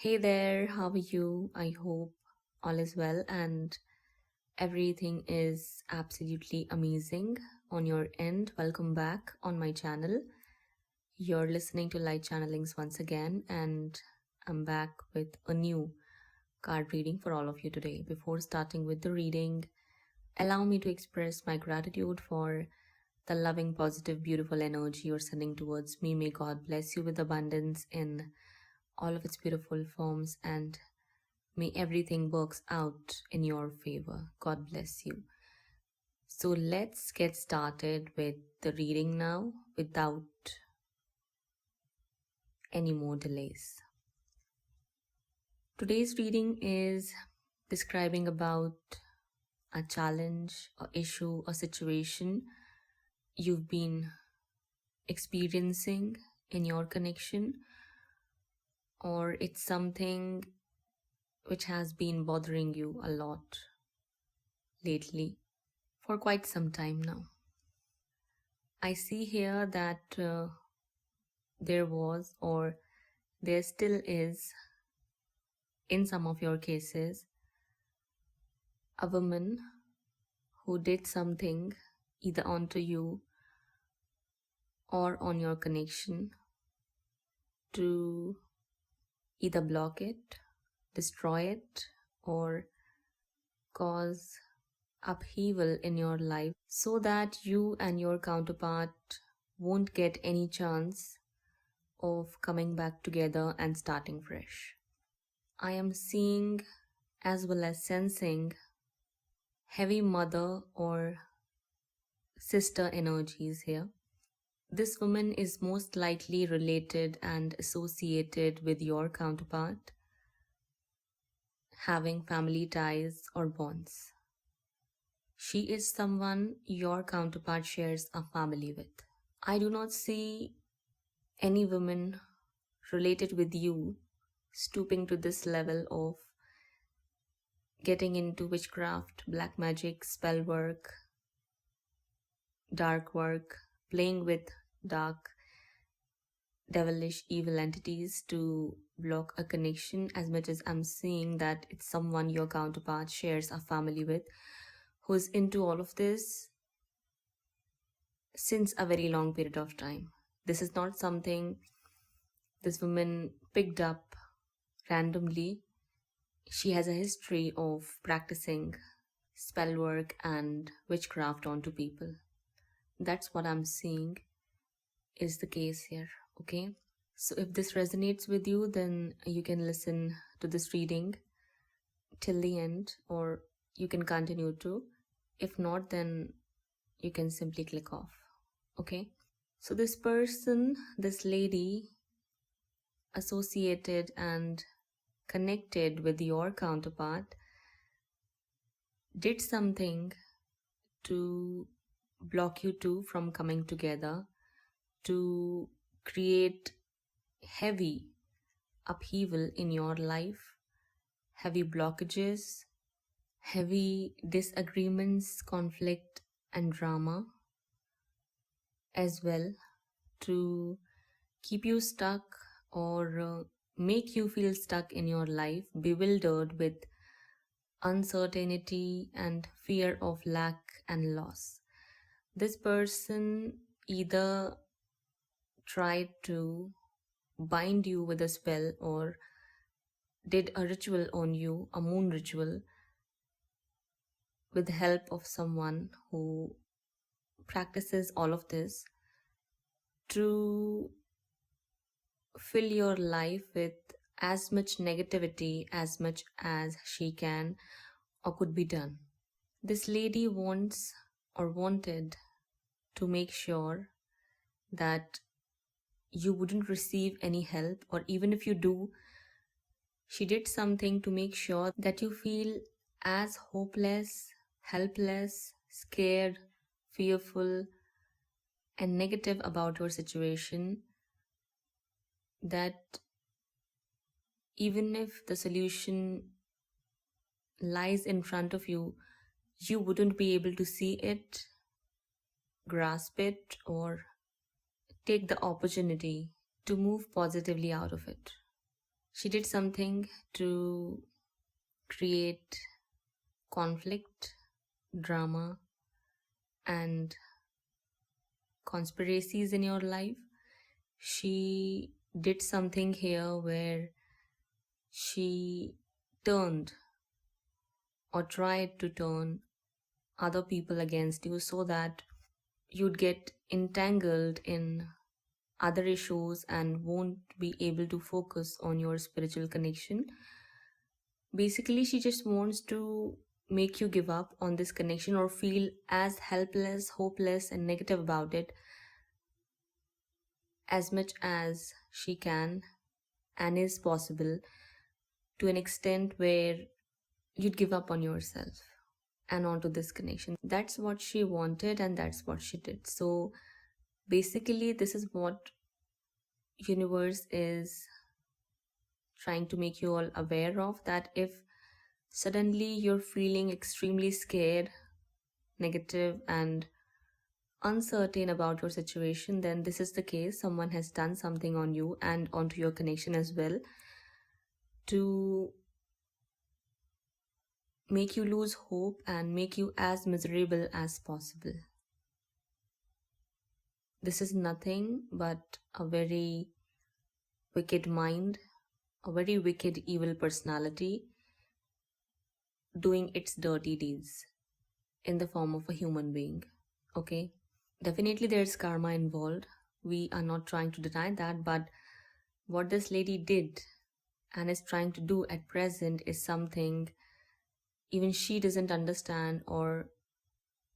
Hey there, how are you? I hope all is well and everything is absolutely amazing on your end. Welcome back on my channel. You're listening to Light Channelings once again, and I'm back with a new card reading for all of you today. Before starting with the reading, allow me to express my gratitude for the loving, positive, beautiful energy you're sending towards me. May God bless you with abundance in all of its beautiful forms, and may everything works out in your favor. God bless you. So let's get started with the reading now without any more delays. Today's reading is describing about a challenge, a issue, a situation you've been experiencing in your connection, or it's something which has been bothering you a lot lately for quite some time now. I see here that there was, or there still is, in some of your cases, a woman who did something either onto you or on your connection to either block it, destroy it, or cause upheaval in your life so that you and your counterpart won't get any chance of coming back together and starting fresh. I am seeing as well as sensing heavy mother or sister energies here. This woman is most likely related and associated with your counterpart, having family ties or bonds. She is someone your counterpart shares a family with. I do not see any woman related with you stooping to this level of getting into witchcraft, black magic, spell work, dark work, playing with dark, devilish, evil entities to block a connection, as much as I'm seeing that it's someone your counterpart shares a family with who's into all of this since a very long period of time. This is not something this woman picked up randomly. She has a history of practicing spell work and witchcraft onto people. That's what I'm seeing is the case here, okay? So if this resonates with you, then you can listen to this reading till the end, or you can continue to. If not, then you can simply click off, okay? So this person, this lady, associated and connected with your counterpart, did something to block you two from coming together, to create heavy upheaval in your life, heavy blockages, heavy disagreements, conflict, and drama, as well, to keep you stuck or make you feel stuck in your life, bewildered with uncertainty and fear of lack and loss. This person either tried to bind you with a spell or did a ritual on you, a moon ritual, with the help of someone who practices all of this to fill your life with as much negativity as much as she can or could be done. This lady wants or wanted to make sure that you wouldn't receive any help, or even if you do, she did something to make sure that you feel as hopeless, helpless, scared, fearful, and negative about your situation that even if the solution lies in front of you, you wouldn't be able to see it, grasp it, or take the opportunity to move positively out of it. She did something to create conflict, drama, and conspiracies in your life. She did something here where she turned or tried to turn other people against you so that you'd get entangled in other issues and won't be able to focus on your spiritual connection. Basically, she just wants to make you give up on this connection or feel as helpless, hopeless, and negative about it as much as she can and is possible, to an extent where you'd give up on yourself and onto this connection. That's what she wanted and that's what she did. So basically, this is what universe is trying to make you all aware of, that if suddenly you're feeling extremely scared, negative, and uncertain about your situation, then this is the case. Someone has done something on you and onto your connection as well to make you lose hope and make you as miserable as possible. This is nothing but a very wicked mind, a very wicked, evil personality doing its dirty deeds in the form of a human being. Okay? Definitely there's karma involved. We are not trying to deny that, but what this lady did and is trying to do at present is something even she doesn't understand or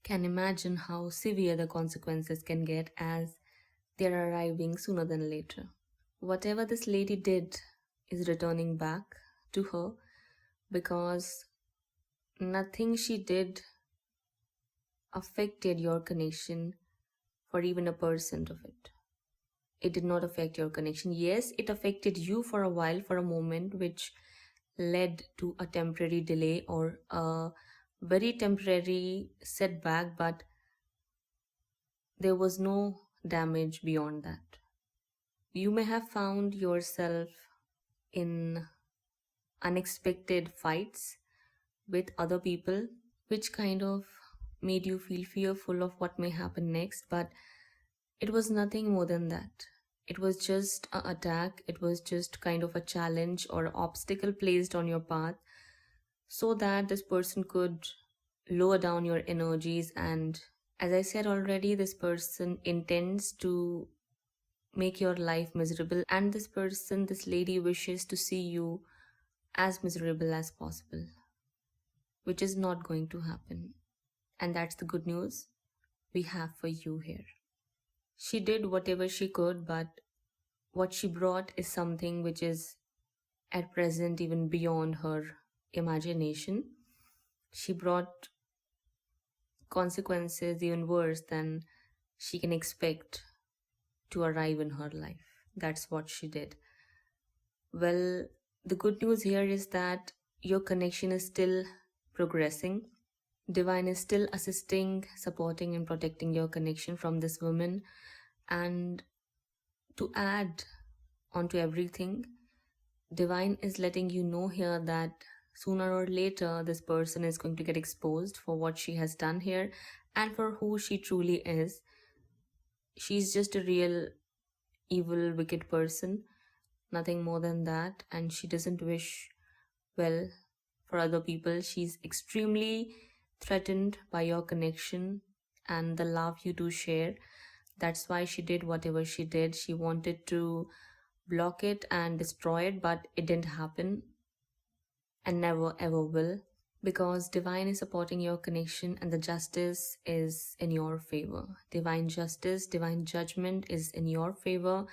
can imagine how severe the consequences can get, as they're arriving sooner than later. Whatever this lady did is returning back to her, because nothing she did affected your connection for even 1% of it. It did not affect your connection. Yes, it affected you for a while, for a moment, which led to a temporary delay or a very temporary setback, but there was no damage beyond that. You may have found yourself in unexpected fights with other people, which kind of made you feel fearful of what may happen next, but it was nothing more than that. It was just an attack, it was just kind of a challenge or obstacle placed on your path so that this person could lower down your energies. And as I said already, this person intends to make your life miserable, and this person, this lady, wishes to see you as miserable as possible, which is not going to happen. And that's the good news we have for you here. She did whatever she could, but what she brought is something which is at present even beyond her imagination. She brought consequences even worse than she can expect to arrive in her life. That's what she did. Well, the good news here is that your connection is still progressing. Divine is still assisting, supporting, and protecting your connection from this woman. And to add onto everything, Divine is letting you know here that sooner or later this person is going to get exposed for what she has done here and for who she truly is. She's just a real evil, wicked person, nothing more than that, and she doesn't wish well for other people. She's extremely threatened by your connection and the love you do share. That's why she did whatever she did. She wanted to block it and destroy it, but it didn't happen and never ever will, because Divine is supporting your connection and the justice is in your favor. Divine justice, divine judgment is in your favor,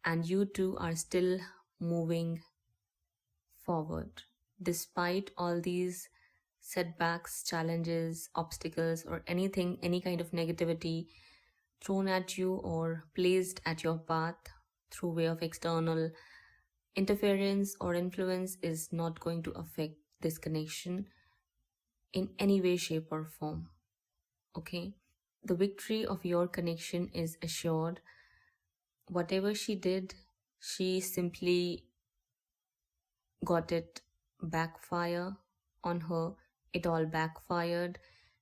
and you two are still moving forward despite all these setbacks, challenges, obstacles, or anything, any kind of negativity thrown at you or placed at your path through way of external interference or influence is not going to affect this connection in any way, shape, or form. Okay? The victory of your connection is assured. Whatever she did, she simply got it backfire on her. It all backfired.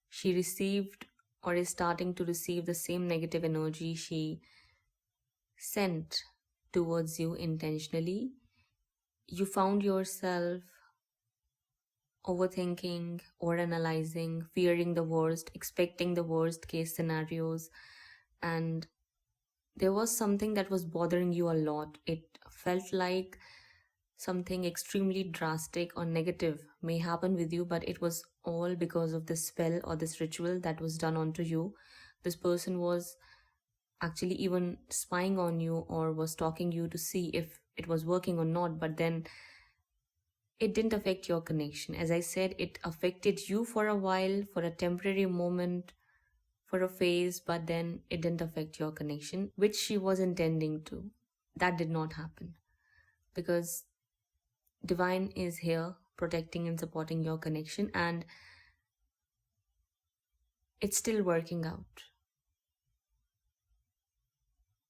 She received or is starting to receive the same negative energy she sent towards you intentionally. You found yourself overthinking, overanalyzing, fearing the worst, expecting the worst case scenarios, and there was something that was bothering you a lot. It felt like something extremely drastic or negative may happen with you, but it was all because of this spell or this ritual that was done onto you. This person was actually even spying on you or was talking you to see if it was working or not, but then it didn't affect your connection. As I said, it affected you for a while, for a temporary moment, for a phase, but then it didn't affect your connection, which she was intending to. That did not happen because divine is here protecting and supporting your connection, and it's still working out.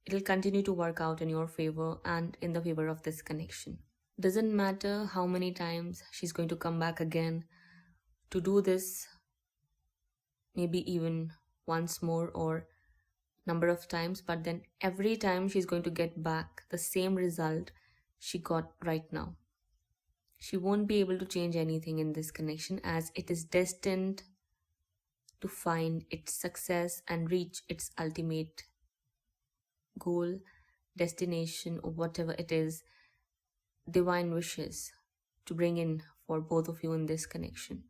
It'll continue to work out in your favor and in the favor of this connection. Doesn't matter how many times she's going to come back again to do this, maybe even once more or number of times, but then every time she's going to get back the same result she got right now. She won't be able to change anything in this connection as it is destined to find its success and reach its ultimate goal, destination, or whatever it is divine wishes to bring in for both of you in this connection.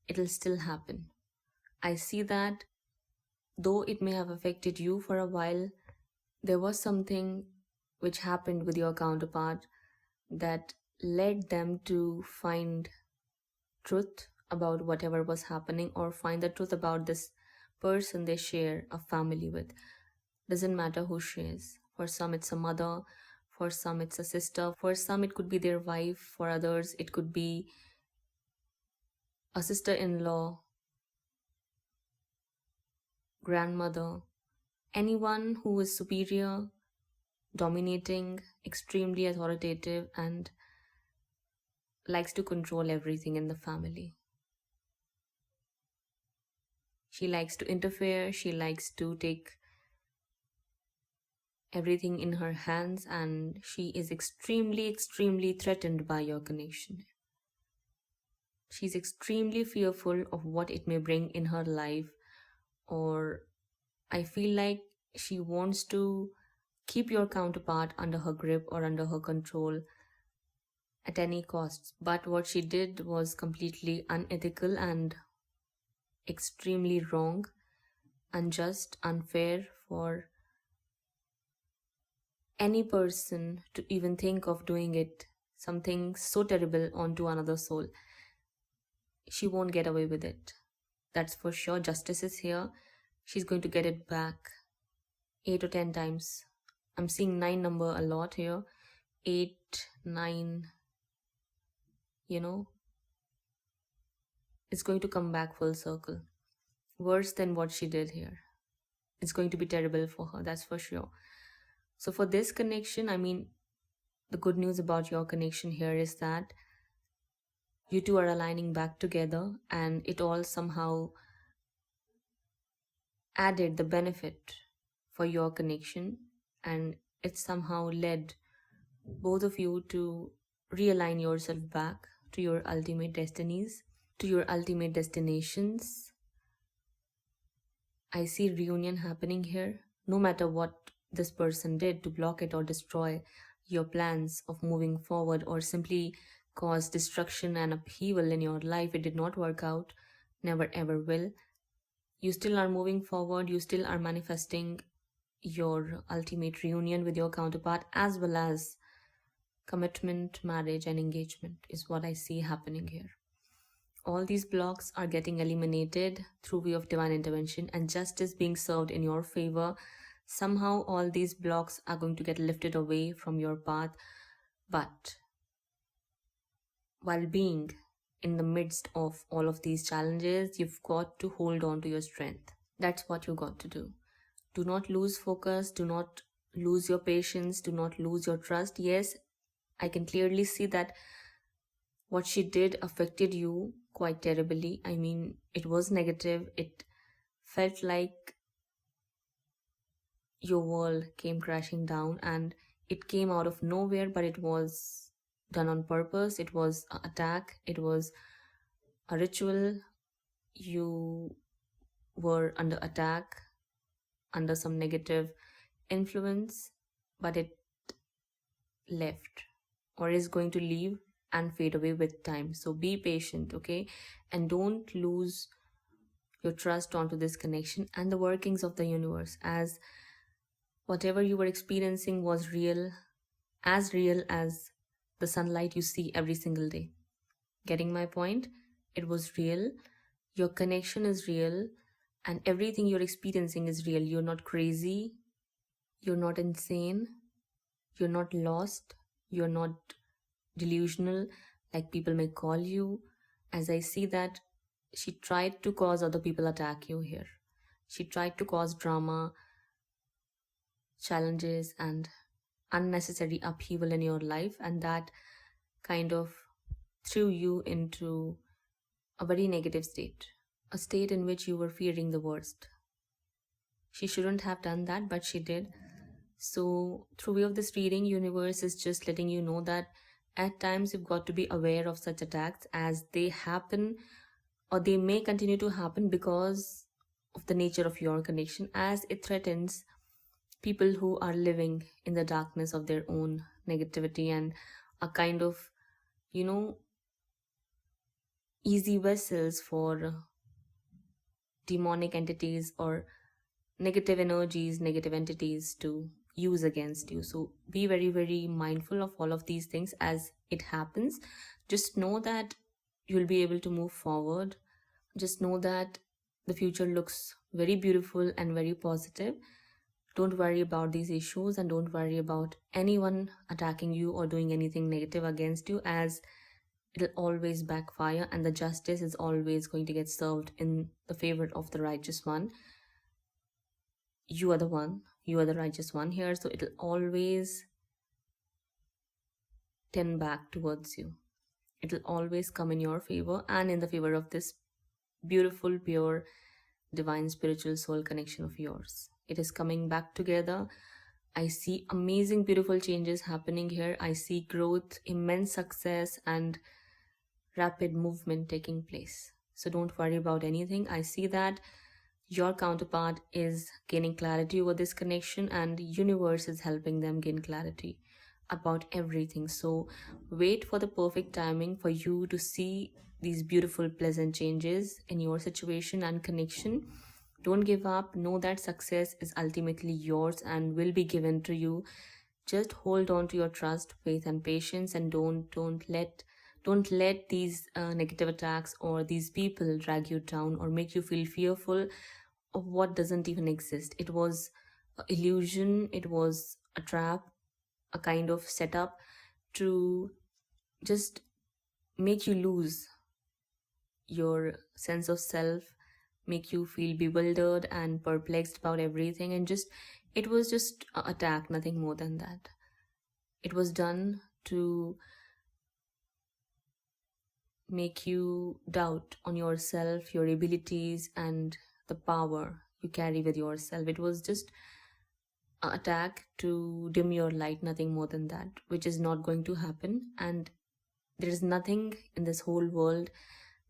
It'll still happen. I see that though it may have affected you for a while, there was something which happened with your counterpart that led them to find truth about whatever was happening or find the truth about this person they share a family with. Doesn't matter who she is. For some it's a mother, for some it's a sister, for some it could be their wife, for others it could be a sister-in-law, grandmother, anyone who is superior, dominating, extremely authoritative, and likes to control everything in the family. She likes to interfere, she likes to take everything in her hands, and she is extremely threatened by your connection. She's extremely fearful of what it may bring in her life, or I feel like she wants to keep your counterpart under her grip or under her control at any cost. But what she did was completely unethical and extremely wrong, unjust, unfair for any person to even think of doing it, something so terrible onto another soul. She won't get away with it. That's for sure. Justice is here. She's going to get it back 8 or 10 times. I'm seeing 9 number a lot here. 8, 9, it's going to come back full circle. Worse than what she did here. It's going to be terrible for her, that's for sure. So for this connection, the good news about your connection here is that you two are aligning back together, and it all somehow added the benefit for your connection, and it somehow led both of you to realign yourself back to your ultimate destinies, to your ultimate destinations. I see reunion happening here, no matter what this person did to block it or destroy your plans of moving forward or simply cause destruction and upheaval in your life. It did not work out, never ever will. You still are moving forward, you still are manifesting your ultimate reunion with your counterpart, as well as commitment, marriage, and engagement is what I see happening here. All these blocks are getting eliminated through way of divine intervention and justice being served in your favor. Somehow all these blocks are going to get lifted away from your path, but while being in the midst of all of these challenges, you've got to hold on to your strength. That's what you got to do. Do not lose focus, do not lose your patience, do not lose your trust. Yes, I can clearly see that what she did affected you quite terribly. I mean, it was negative. It felt like your world came crashing down, and it came out of nowhere, but it was done on purpose. It was an attack, it was a ritual. You were under attack, under some negative influence, but it left or is going to leave and fade away with time. So be patient, okay? And don't lose your trust onto this connection and the workings of the universe, as whatever you were experiencing was real as the sunlight you see every single day. Getting my point? It was real. Your connection is real, and everything you're experiencing is real. You're not crazy. You're not insane. You're not lost. You're not delusional, like people may call you. As I see that she tried to cause other people attack you here. She tried to cause drama, challenges, and unnecessary upheaval in your life, and that kind of threw you into a very negative state, a state in which you were fearing the worst. She shouldn't have done that, but she did. So through way of this reading, universe is just letting you know that at times you've got to be aware of such attacks, as they happen or they may continue to happen because of the nature of your connection, as it threatens people who are living in the darkness of their own negativity and are kind of, you know, easy vessels for demonic entities or negative energies, negative entities to use against you. So be very, very mindful of all of these things as it happens. Just know that you'll be able to move forward. Just know that the future looks very beautiful and very positive. Don't worry about these issues, and don't worry about anyone attacking you or doing anything negative against you, as it'll always backfire, and the justice is always going to get served in the favor of the righteous one. You are the one, you are the righteous one here, so it'll always tend back towards you. It'll always come in your favor and in the favor of this beautiful, pure, divine, spiritual soul connection of yours. It is coming back together. I see amazing, beautiful changes happening here. I see growth, immense success, and rapid movement taking place. So don't worry about anything. I see that your counterpart is gaining clarity over this connection, and the universe is helping them gain clarity about everything. So wait for the perfect timing for you to see these beautiful, pleasant changes in your situation and connection. Don't give up. Know that success is ultimately yours and will be given to you. Just hold on to your trust, faith, and patience, and don't let these negative attacks or these people drag you down or make you feel fearful of what doesn't even exist. It was an illusion. It was a trap, a kind of setup to just make you lose your sense of self, make you feel bewildered and perplexed about everything, and just it was just an attack, nothing more than that. It was done to make you doubt on yourself, your abilities, and the power you carry with yourself. It was just an attack to dim your light, nothing more than that, which is not going to happen. And there is nothing in this whole world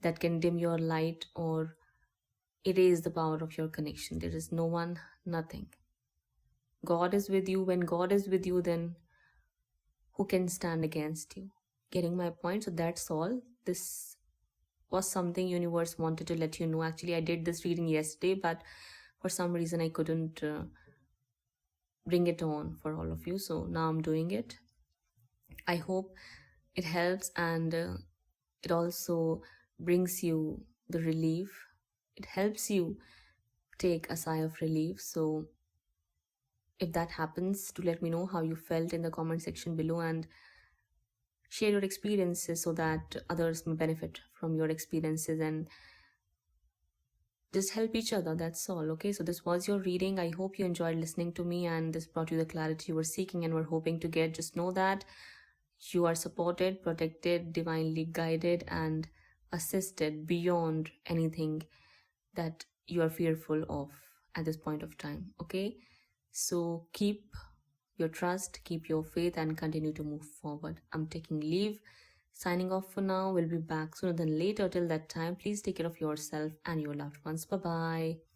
that can dim your light or erase the power of your connection. There is no one, nothing. God is with you. When God is with you, then who can stand against you? Getting my point? So that's all. This was something universe wanted to let you know. Actually, I did this reading yesterday, but for some reason I couldn't bring it on for all of you. So now I'm doing it. I hope it helps, and it also brings you the relief. It helps you take a sigh of relief. So if that happens, to let me know how you felt in the comment section below, and share your experiences so that others may benefit from your experiences, and just help each other. That's all. Okay, so this was your reading. I hope you enjoyed listening to me, and this brought you the clarity you were seeking and were hoping to get. Just know that You are supported, protected, divinely guided, and assisted beyond anything that you are fearful of at this point of time. Okay, so keep your trust, keep your faith, and continue to move forward. I'm taking leave, signing off for now. We'll be back sooner than later. Till that time, please take care of yourself and your loved ones. Bye bye.